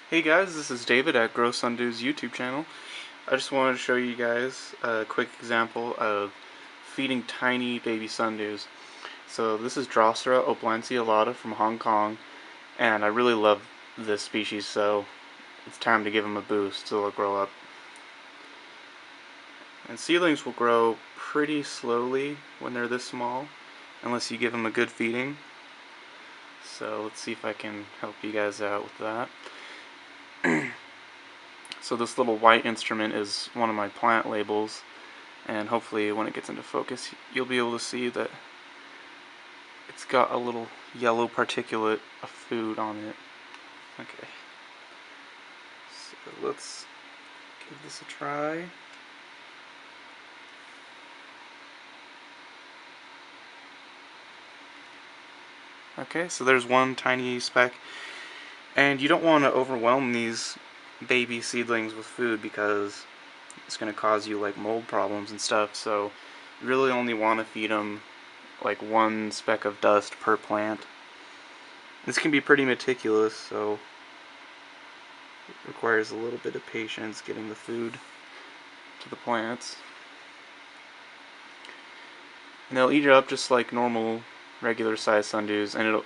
Hey guys, this is David at Grow Sundews YouTube channel. I just wanted to show you guys a quick example of feeding tiny baby sundews. So this is Drosera oblanceolata from Hong Kong, and I really love this species, so it's time to give them a boost so they'll grow up. And seedlings will grow pretty slowly when they're this small, unless you give them a good feeding. So let's see if I can help you guys out with that. So this little white instrument is one of my plant labels, and hopefully when it gets into focus you'll be able to see that it's got a little yellow particulate of food on it. Okay, so let's give this a try. Okay, so there's one tiny speck, and you don't want to overwhelm these baby seedlings with food because it's going to cause you like mold problems and stuff, so you really only want to feed them like one speck of dust per plant. This can be pretty meticulous, so it requires a little bit of patience getting the food to the plants. And they'll eat it up just like normal regular sized sundews, and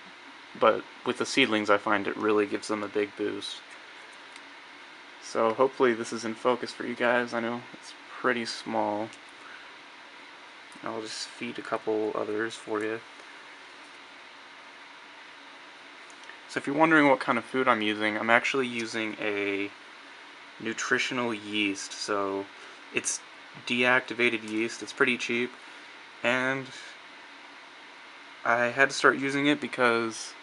but with the seedlings I find it really gives them a big boost. So hopefully this is in focus for you guys. I know it's pretty small. I'll just feed a couple others for you. So if you're wondering what kind of food I'm using, I'm actually using a nutritional yeast. So it's deactivated yeast. It's pretty cheap, and I had to start using it because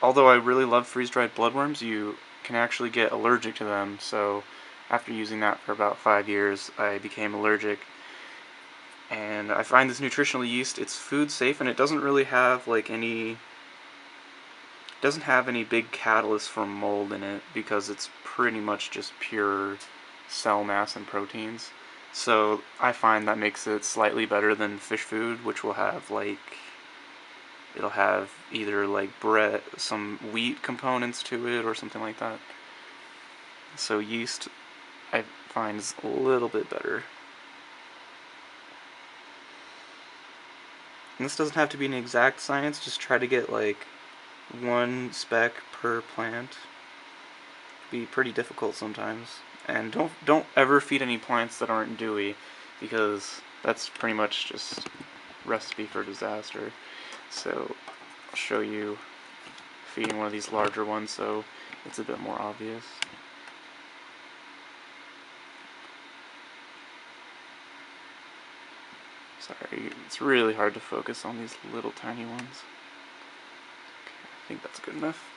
although I really love freeze-dried bloodworms, you can actually get allergic to them. So after using that for about 5 years, I became allergic. And I find this nutritional yeast, it's food safe, and it doesn't really have like any big catalyst for mold in it because it's pretty much just pure cell mass and proteins. So I find that makes it slightly better than fish food, which will have like, it'll have either like bread, some wheat components to it or something like that. So yeast I find is a little bit better. And this doesn't have to be an exact science, just try to get like one speck per plant. It can be pretty difficult sometimes. And don't ever feed any plants that aren't dewy, because that's pretty much just recipe for disaster. So I'll show you feeding one of these larger ones so it's a bit more obvious. Sorry, it's really hard to focus on these little tiny ones. Okay, I think that's good enough.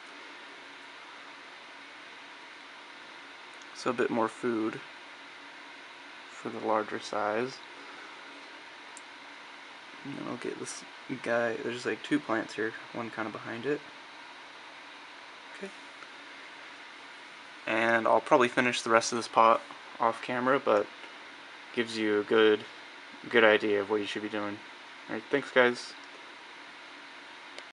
So a bit more food for the larger size. And then I'll get this guy, there's like two plants here, one kind of behind it. Okay. And I'll probably finish the rest of this pot off camera, but gives you a good idea of what you should be doing. Alright, thanks guys.